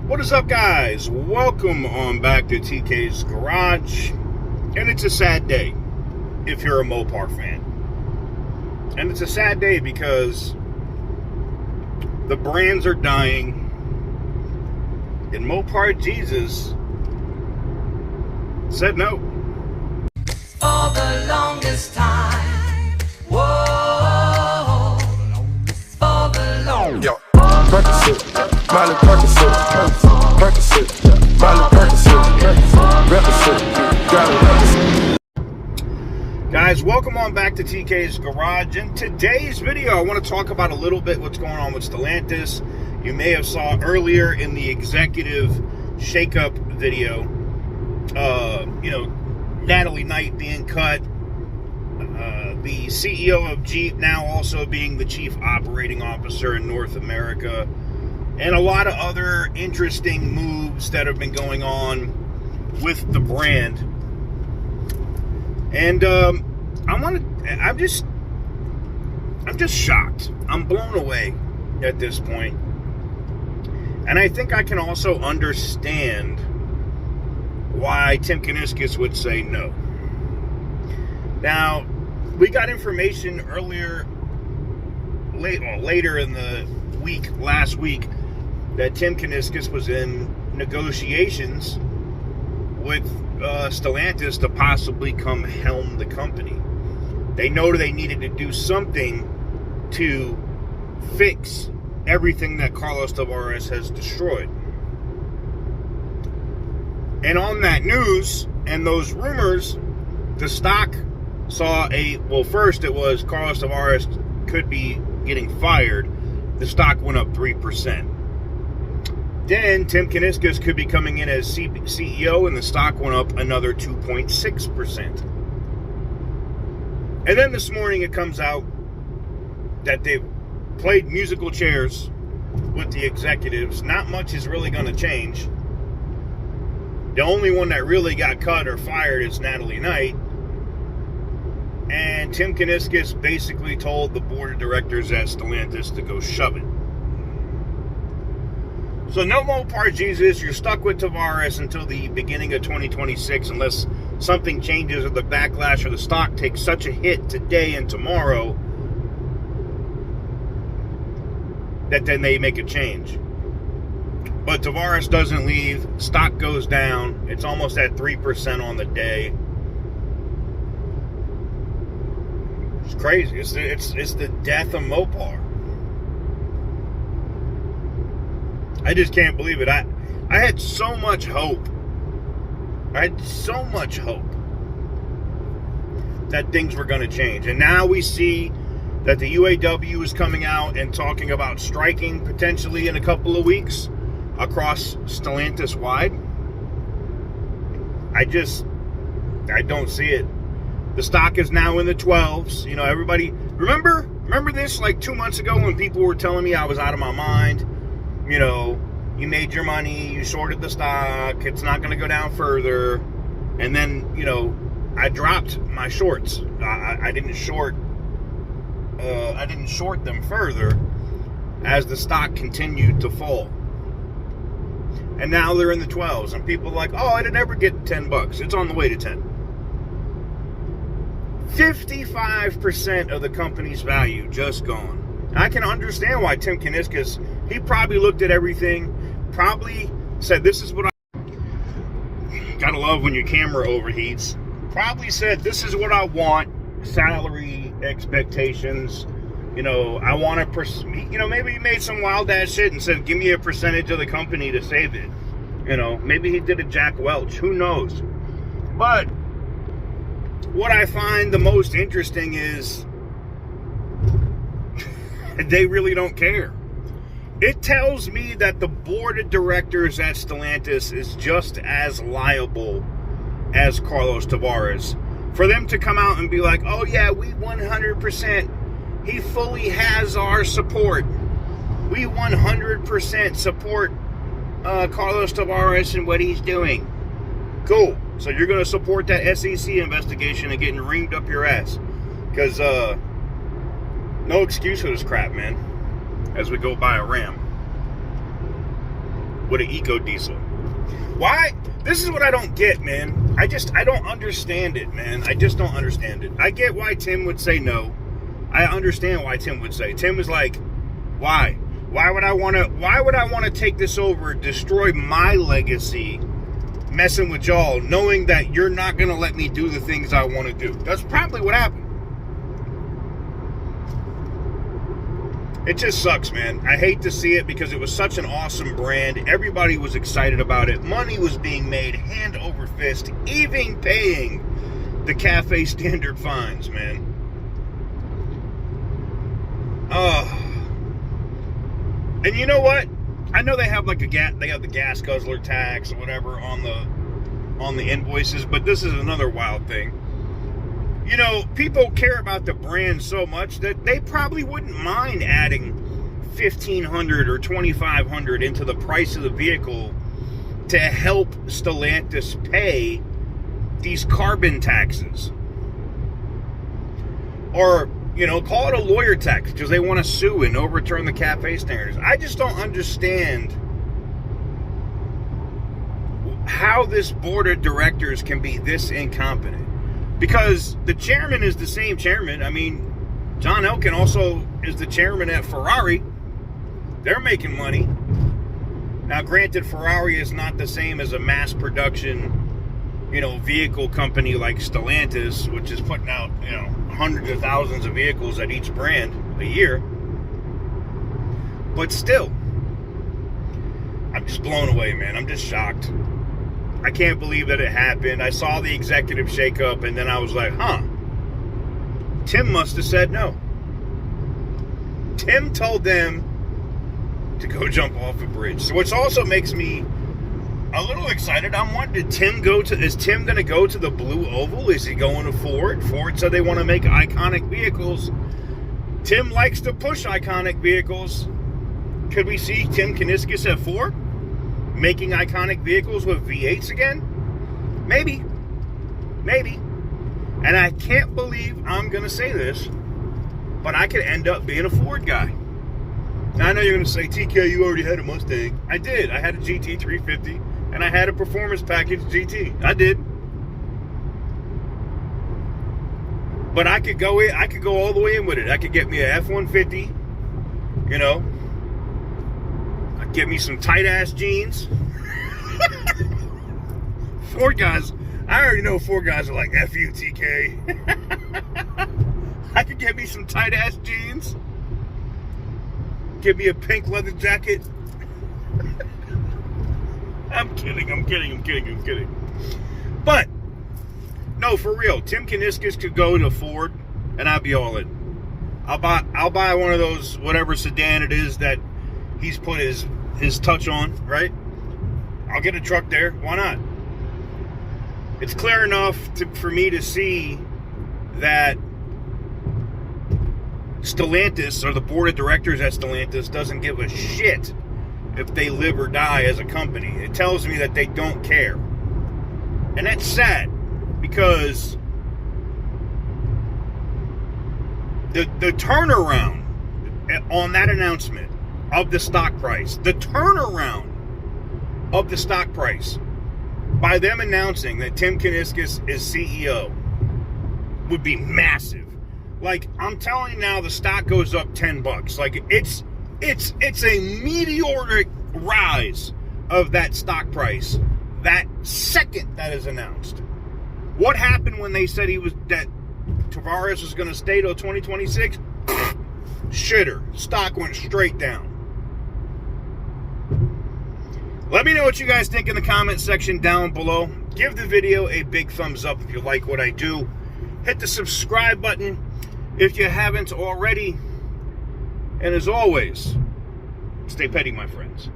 What is up, guys? Welcome on back to TK's Garage. And it's a sad day if you're a Mopar fan. And it's a sad day because the brands are dying. And Mopar Jesus said no. For the longest time. Whoa. For the longest time. Percocet, Miley Percocet, Percocet, Miley Percocet, Represent, got it. Guys, welcome on back to TK's Garage. In today's video, I want to talk about a little bit what's going on with Stellantis. You may have saw earlier in the executive shakeup video, Natalie Knight being cut, the CEO of Jeep now also being the chief operating officer in North America, and a lot of other interesting moves that have been going on with the brand. And I'm just shocked. I'm blown away at this point. And I think I can also understand why Tim Kuniskis would say no. Now, we got information later in the week, last week, that Tim Kuniskis was in negotiations with Stellantis to possibly come helm the company. They know they needed to do something to fix everything that Carlos Tavares has destroyed. And on that news and those rumors, the stock saw first it was Carlos Tavares could be getting fired. The stock went up 3%. Then Tim Kuniskis could be coming in as CEO, and the stock went up another 2.6%. And then this morning it comes out that they've played musical chairs with the executives. Not much is really going to change. The only one that really got cut or fired is Natalie Knight. And Tim Kuniskis basically told the board of directors at Stellantis to go shove it. So no Mopar Jesus, you're stuck with Tavares until the beginning of 2026 unless something changes or the backlash or the stock takes such a hit today and tomorrow that then they make a change. But Tavares doesn't leave, stock goes down, it's almost at 3% on the day. It's crazy. It's the death of Mopar. I just can't believe it. I had so much hope. I had so much hope that things were going to change. And now we see that the UAW is coming out and talking about striking potentially in a couple of weeks across Stellantis wide. I don't see it. The stock is now in the 12s. You know, everybody, remember this like 2 months ago when people were telling me I was out of my mind? You know, you made your money, you shorted the stock, it's not going to go down further. And then, I dropped my shorts. I didn't short them further as the stock continued to fall. And now they're in the 12s, and people are like, oh, it'd never get $10. It's on the way to 10. 55% of the company's value just gone. I can understand why Tim Kuniskis, he probably looked at everything, probably said, this is what I... Gotta love when your camera overheats. Probably said, this is what I want, salary expectations. I want to, maybe he made some wild ass shit and said, give me a percentage of the company to save it. Maybe he did a Jack Welch. Who knows? But what I find the most interesting is they really don't care. It tells me that the board of directors at Stellantis is just as liable as Carlos Tavares. For them to come out and be like, oh yeah, we 100%, he fully has our support. We 100% support Carlos Tavares and what he's doing. Cool. So you're going to support that SEC investigation and getting reamed up your ass. Because no excuse for this crap, man, as we go buy a Ram. with an eco diesel. Why? This is what I don't get, man. I don't understand it, man. I just don't understand it. I get why Tim would say no. I understand why Tim would say. Tim was like, why? Why would I want to take this over, destroy my legacy, messing with y'all, knowing that you're not going to let me do the things I want to do? That's probably what happened. It just sucks, man. I hate to see it because it was such an awesome brand. Everybody was excited about it. Money was being made hand over fist, even paying the cafe standard fines, man. And you know what? I know they have like they have the gas guzzler tax or whatever on the invoices, but this is another wild thing. You know, people care about the brand so much that they probably wouldn't mind adding $1,500 or $2,500 into the price of the vehicle to help Stellantis pay these carbon taxes. Or, you know, call it a lawyer tax because they want to sue and overturn the cafe standards. I just don't understand how this board of directors can be this incompetent. Because the chairman is the same chairman. I mean, John Elkann also is the chairman at Ferrari. They're making money. Now, granted, Ferrari is not the same as a mass production, you know, vehicle company like Stellantis, which is putting out, you know, hundreds of thousands of vehicles at each brand a year. But still, I'm just blown away, man. I'm just shocked. I can't believe that it happened. I saw the executive shakeup, and then I was like, huh. Tim must have said no. Tim told them to go jump off a bridge. So which also makes me a little excited. I'm wondering, is Tim going to go to the Blue Oval? Is he going to Ford? Ford said they want to make iconic vehicles. Tim likes to push iconic vehicles. Could we see Tim Kuniskis at Ford making iconic vehicles with V8s again? Maybe. And I can't believe I'm going to say this, but I could end up being a Ford guy. Now, I know you're going to say, TK, you already had a Mustang. I did. I had a GT 350, and I had a performance package GT. I did. But I could go all the way in with it. I could get me a F-150, you know. I'd get me some tight-ass jeans. Ford guys, I already know Ford guys are like, F you, TK. I could get me some tight-ass jeans. Get me a pink leather jacket. I'm kidding. But, no, for real, Tim Kuniskis could go to Ford, and I'd be all in. I'll buy one of those, whatever sedan it is that he's put his touch on, right? I'll get a truck there. Why not? It's clear enough for me to see that Stellantis, or the board of directors at Stellantis, doesn't give a shit if they live or die as a company. It tells me that they don't care. And that's sad, because the turnaround on that announcement of the stock price, by them announcing that Tim Kuniskis is CEO, would be massive. Like, I'm telling you now, the stock goes up $10. Like, it's a meteoric rise of that stock price that second that is announced. What happened when they said that Tavares was going to stay till 2026? Shitter. Stock went straight down. Let me know what you guys think in the comment section down below. Give the video a big thumbs up if you like what I do. Hit the subscribe button if you haven't already. And as always, stay petty, my friends.